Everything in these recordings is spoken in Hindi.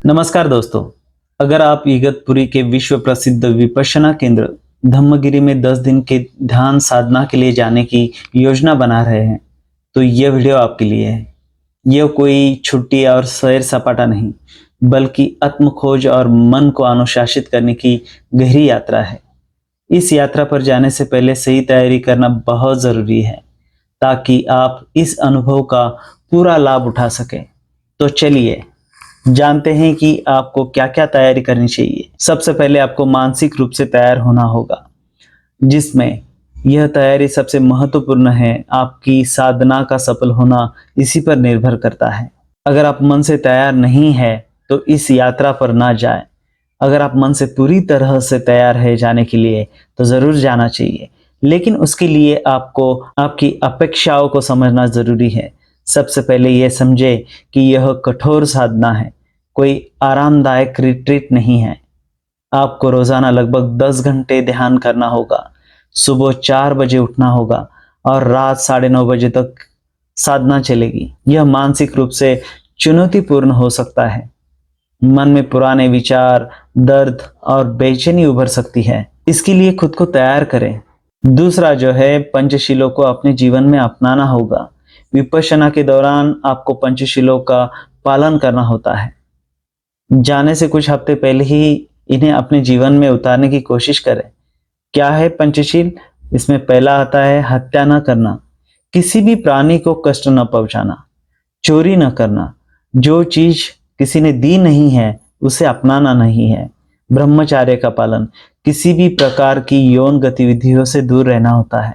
नमस्कार दोस्तों। अगर आप इगतपुरी के विश्व प्रसिद्ध विपश्यना केंद्र धम्मगिरी में 10 दिन के ध्यान साधना के लिए जाने की योजना बना रहे हैं तो यह वीडियो आपके लिए है। यह कोई छुट्टी और सैर सपाटा नहीं, बल्कि आत्म खोज और मन को अनुशासित करने की गहरी यात्रा है। इस यात्रा पर जाने से पहले सही तैयारी करना बहुत जरूरी है ताकि आप इस अनुभव का पूरा लाभ उठा सकें। तो चलिए जानते हैं कि आपको क्या क्या तैयारी करनी चाहिए। सबसे पहले आपको मानसिक रूप से तैयार होना होगा, जिसमें यह तैयारी सबसे महत्वपूर्ण है। आपकी साधना का सफल होना इसी पर निर्भर करता है। अगर आप मन से तैयार नहीं है तो इस यात्रा पर ना जाएं। अगर आप मन से पूरी तरह से तैयार है जाने के लिए तो जरूर जाना चाहिए, लेकिन उसके लिए आपको आपकी अपेक्षाओं को समझना जरूरी है। सबसे पहले यह समझे कि यह कठोर साधना है, कोई आरामदायक रिट्रीट नहीं है। आपको रोजाना लगभग 10 घंटे ध्यान करना होगा। सुबह 4 बजे उठना होगा और रात 9:30 बजे तक साधना चलेगी। यह मानसिक रूप से चुनौतीपूर्ण हो सकता है। मन में पुराने विचार, दर्द और बेचैनी उभर सकती है। इसके लिए खुद को तैयार करें। दूसरा जो है, पंचशीलों को अपने जीवन में अपनाना होगा। विपश्यना के दौरान आपको पंचशीलों का पालन करना होता है। जाने से कुछ हफ्ते पहले ही इन्हें अपने जीवन में उतारने की कोशिश करें। क्या है पंचशील? इसमें पहला आता है हत्या न करना, किसी भी प्राणी को कष्ट न पहुंचाना, चोरी न करना, जो चीज किसी ने दी नहीं है उसे अपनाना नहीं है, ब्रह्मचार्य का पालन, किसी भी प्रकार की यौन गतिविधियों से दूर रहना होता है,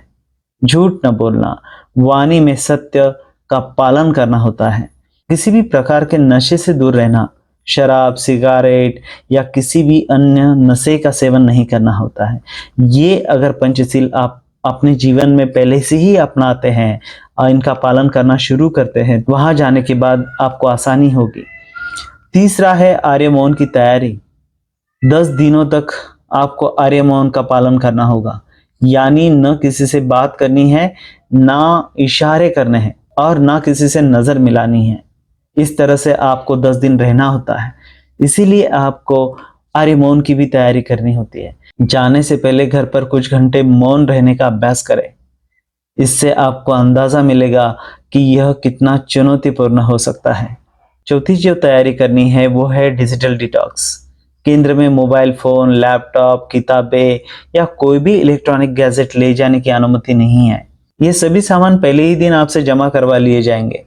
झूठ न बोलना, वाणी में सत्य का पालन करना होता है, किसी भी प्रकार के नशे से दूर रहना, शराब, सिगारेट या किसी भी अन्य नशे का सेवन नहीं करना होता है। ये अगर पंचशील आप अपने जीवन में पहले से ही अपनाते हैं और इनका पालन करना शुरू करते हैं, वहां जाने के बाद आपको आसानी होगी। तीसरा है आर्य मौन की तैयारी। 10 दिनों तक आपको आर्य मौन का पालन करना होगा, यानी न किसी से बात करनी है, ना इशारे करने हैं और ना किसी से नजर मिलानी है। इस तरह से आपको 10 दिन रहना होता है। इसीलिए आपको आर्य मौन की भी तैयारी करनी होती है। जाने से पहले घर पर कुछ घंटे मौन रहने का अभ्यास करें। इससे आपको अंदाजा मिलेगा कि यह कितना चुनौतीपूर्ण हो सकता है। चौथी जो तैयारी करनी है वो है डिजिटल डिटॉक्स। केंद्र में मोबाइल फोन, लैपटॉप, किताबें या कोई भी इलेक्ट्रॉनिक गैजेट ले जाने की अनुमति नहीं है। ये सभी सामान पहले ही दिन आपसे जमा करवा लिए जाएंगे।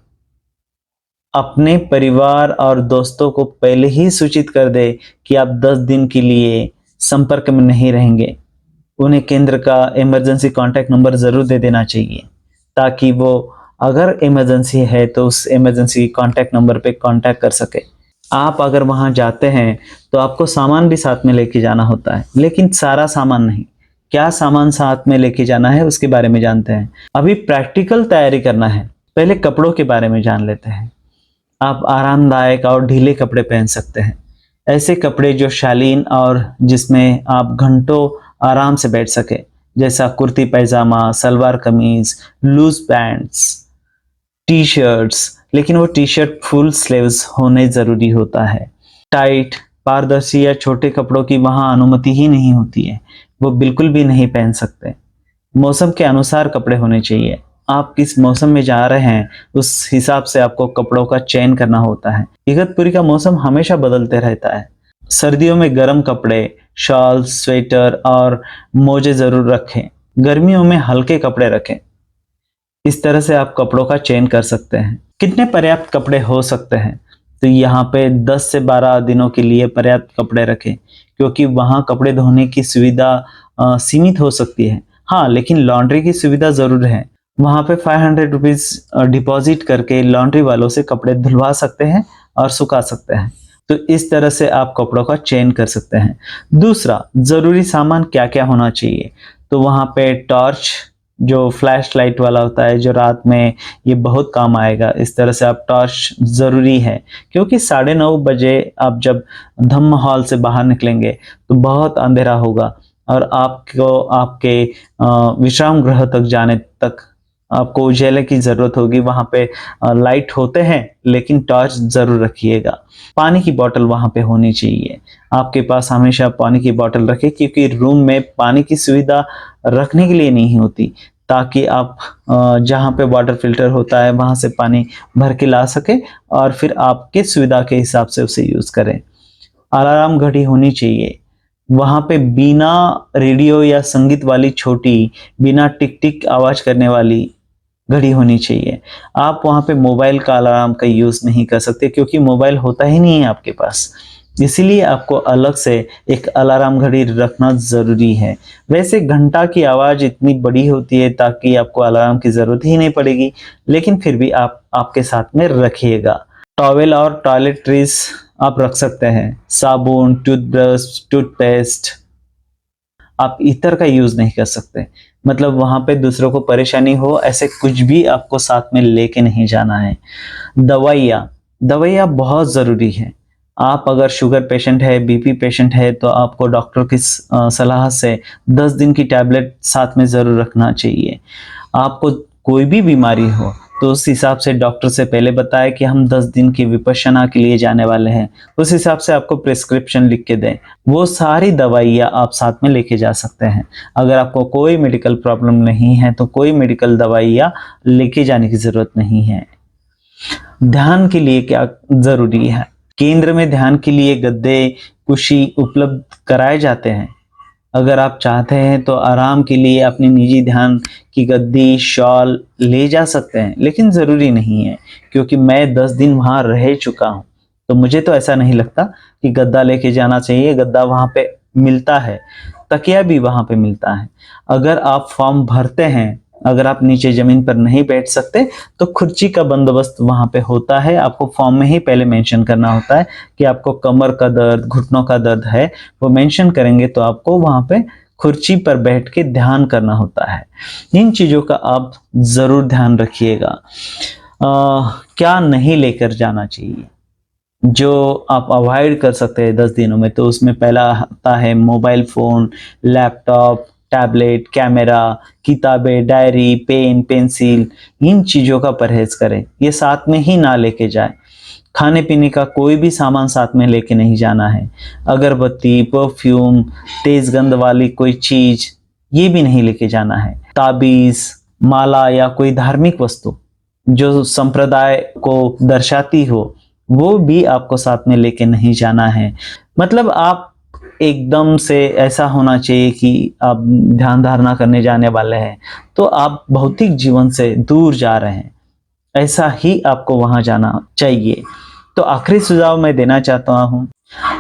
अपने परिवार और दोस्तों को पहले ही सूचित कर दे कि आप 10 दिन के लिए संपर्क में नहीं रहेंगे। उन्हें केंद्र का इमरजेंसी कांटेक्ट नंबर जरूर दे देना चाहिए, ताकि वो अगर इमरजेंसी है तो उस इमरजेंसी कांटेक्ट नंबर पे कांटेक्ट कर सके। आप अगर वहां जाते हैं तो आपको सामान भी साथ में लेके जाना होता है, लेकिन सारा सामान नहीं। क्या सामान साथ में लेके जाना है उसके बारे में जानते हैं। अभी प्रैक्टिकल तैयारी करना है। पहले कपड़ों के बारे में जान लेते हैं। आप आरामदायक और ढीले कपड़े पहन सकते हैं। ऐसे कपड़े जो शालीन और जिसमें आप घंटों आराम से बैठ सके, जैसा कुर्ती पैजामा, salwar kameez, loose pants, T shirts, लेकिन वो टी शर्ट फुल स्लीव्स होने जरूरी होता है। टाइट, पारदर्शी या छोटे कपड़ों की वहां अनुमति ही नहीं होती है, वो बिल्कुल भी नहीं पहन सकते। मौसम के अनुसार कपड़े होने चाहिए। आप किस मौसम में जा रहे हैं उस हिसाब से आपको कपड़ों का चयन करना होता है। इगतपुरी का मौसम हमेशा बदलते रहता है। सर्दियों में गर्म कपड़े, शॉल, स्वेटर और मोजे जरूर रखें। गर्मियों में हल्के कपड़े रखें। इस तरह से आप कपड़ों का चयन कर सकते हैं। कितने पर्याप्त कपड़े हो सकते हैं? तो यहाँ पे 10 से 12 दिनों के लिए पर्याप्त कपड़े रखें, क्योंकि वहाँ कपड़े धोने की सुविधा सीमित हो सकती है। हाँ, लेकिन लॉन्ड्री की सुविधा जरूर है। वहाँ पे 500 रुपीज डिपॉजिट करके लॉन्ड्री वालों से कपड़े धुलवा सकते हैं और सुखा सकते हैं। तो इस तरह से आप कपड़ों का चयन कर सकते हैं। दूसरा, जरूरी सामान क्या क्या होना चाहिए? तो वहाँ पे टॉर्च, जो फ्लैश लाइट वाला होता है, जो रात में ये बहुत काम आएगा। इस तरह से आप टॉर्च जरूरी है, क्योंकि 9:30 बजे आप जब धम्म हॉल से बाहर निकलेंगे तो बहुत अंधेरा होगा और आपको आपके विश्राम गृह तक जाने तक आपको उजाले की जरूरत होगी, वहां पे लाइट होते हैं लेकिन टॉर्च जरूर रखिएगा। पानी की बोतल वहां पे होनी चाहिए, आपके पास हमेशा पानी की बोतल रखें, क्योंकि रूम में पानी की सुविधा रखने के लिए नहीं होती, ताकि आप जहाँ पे वाटर फिल्टर होता है वहां से पानी भर के ला सके और फिर आपके सुविधा के हिसाब से उसे यूज करें। अलार्म घड़ी होनी चाहिए, वहां पे बिना रेडियो या संगीत वाली छोटी, बिना टिक टिक आवाज करने वाली घड़ी होनी चाहिए। आप वहां पे मोबाइल का अलार्म का यूज नहीं कर सकते, क्योंकि मोबाइल होता ही नहीं है आपके पास, इसीलिए आपको अलग से एक अलार्म घड़ी रखना जरूरी है। वैसे घंटा की आवाज इतनी बड़ी होती है ताकि आपको अलार्म की जरूरत ही नहीं पड़ेगी, लेकिन फिर भी आप आपके साथ में रखिएगा। टॉवेल और टॉयलेटरीज आप रख सकते हैं, साबुन, टूथब्रश, टूथपेस्ट। आप इतर का यूज नहीं कर सकते, मतलब वहां पे दूसरों को परेशानी हो ऐसे कुछ भी आपको साथ में लेके नहीं जाना है। दवाइयाँ, दवाइयाँ बहुत जरूरी है। आप अगर शुगर पेशेंट है, बीपी पेशेंट है, तो आपको डॉक्टर की सलाह से 10 दिन की टैबलेट साथ में जरूर रखना चाहिए। आपको कोई भी बीमारी हो तो उस हिसाब से डॉक्टर से पहले बताएं कि हम 10 दिन की विपश्यना के लिए जाने वाले हैं, उस हिसाब से आपको प्रिस्क्रिप्शन लिख के दें। वो सारी दवाइयाँ आप साथ में लेके जा सकते हैं। अगर आपको कोई मेडिकल प्रॉब्लम नहीं है तो कोई मेडिकल दवाइयाँ लेके जाने की जरूरत नहीं है। ध्यान के लिए क्या जरूरी है? केंद्र में ध्यान के लिए गद्दे, कुर्सी उपलब्ध कराए जाते हैं। अगर आप चाहते हैं तो आराम के लिए अपनी निजी ध्यान की गद्दी, शॉल ले जा सकते हैं, लेकिन जरूरी नहीं है, क्योंकि मैं 10 दिन वहां रह चुका हूं, तो मुझे तो ऐसा नहीं लगता कि गद्दा लेके जाना चाहिए। गद्दा वहां पे मिलता है, तकिया भी वहां पे मिलता है। अगर आप फॉर्म भरते हैं, अगर आप नीचे जमीन पर नहीं बैठ सकते तो कुर्सी का बंदोबस्त वहां पे होता है। आपको फॉर्म में ही पहले मेंशन करना होता है कि आपको कमर का दर्द, घुटनों का दर्द है, वो मेंशन करेंगे तो आपको वहां पे कुर्सी पर बैठ के ध्यान करना होता है। इन चीजों का आप जरूर ध्यान रखिएगा। क्या नहीं लेकर जाना चाहिए, जो आप अवॉइड कर सकते हैं 10 दिनों में, तो उसमें पहला आता है mobile phone, laptop, tablet, camera, किताबें, डायरी, पेन, पेंसिल। इन चीजों का परहेज करें, ये साथ में ही ना लेके जाए। खाने पीने का कोई भी सामान साथ में लेके नहीं जाना है। अगरबत्ती, परफ्यूम, तेज गंध वाली कोई चीज, ये भी नहीं लेके जाना है। ताबीज, माला या कोई धार्मिक वस्तु जो संप्रदाय को दर्शाती हो, वो भी आपको साथ में लेके नहीं जाना है। मतलब आप एकदम से ऐसा होना चाहिए कि आप ध्यान धारणा करने जाने वाले हैं तो आप भौतिक जीवन से दूर जा रहे हैं, ऐसा ही आपको वहां जाना चाहिए। तो आखिरी सुझाव मैं देना चाहता हूं,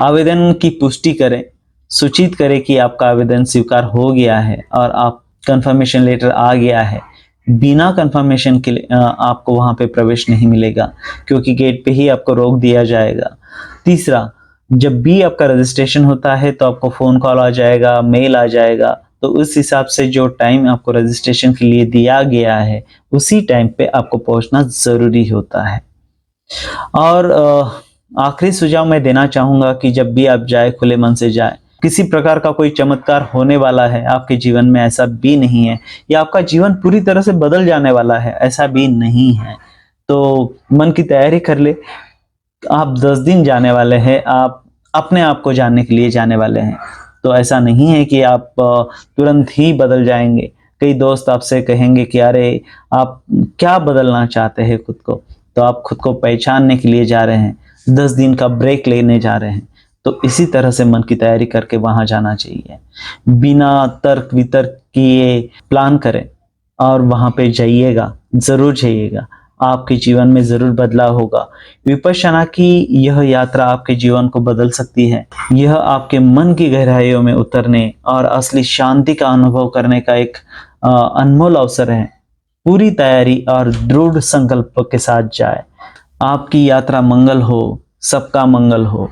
आवेदन की पुष्टि करें, सूचित करें कि आपका आवेदन स्वीकार हो गया है और आप कंफर्मेशन लेटर आ गया है। बिना कंफर्मेशन के आपको वहां पे प्रवेश नहीं मिलेगा, क्योंकि गेट पे ही आपको रोक दिया जाएगा। तीसरा, जब भी आपका रजिस्ट्रेशन होता है तो आपको फोन कॉल आ जाएगा, मेल आ जाएगा, तो उस हिसाब से जो टाइम आपको रजिस्ट्रेशन के लिए दिया गया है उसी टाइम पे आपको पहुंचना जरूरी होता है। और आखिरी सुझाव मैं देना चाहूंगा कि जब भी आप जाए खुले मन से जाए। किसी प्रकार का कोई चमत्कार होने वाला है आपके जीवन में, ऐसा भी नहीं है, या आपका जीवन पूरी तरह से बदल जाने वाला है, ऐसा भी नहीं है। तो मन की तैयारी कर ले, आप 10 दिन जाने वाले हैं, आप अपने आप को जानने के लिए जाने वाले हैं। तो ऐसा नहीं है कि आप तुरंत ही बदल जाएंगे। कई दोस्त आपसे कहेंगे कि अरे आप क्या बदलना चाहते हैं खुद को, तो आप खुद को पहचानने के लिए जा रहे हैं, 10 दिन का ब्रेक लेने जा रहे हैं। तो इसी तरह से मन की तैयारी करके वहां जाना चाहिए, बिना तर्क वितर्क किए प्लान करें और वहां पे जाइएगा, जरूर जाइएगा, आपके जीवन में जरूर बदलाव होगा। विपश्यना की यह यात्रा आपके जीवन को बदल सकती है। यह आपके मन की गहराइयों में उतरने और असली शांति का अनुभव करने का एक अनमोल अवसर है। पूरी तैयारी और दृढ़ संकल्प के साथ जाए। आपकी यात्रा मंगल हो, सबका मंगल हो।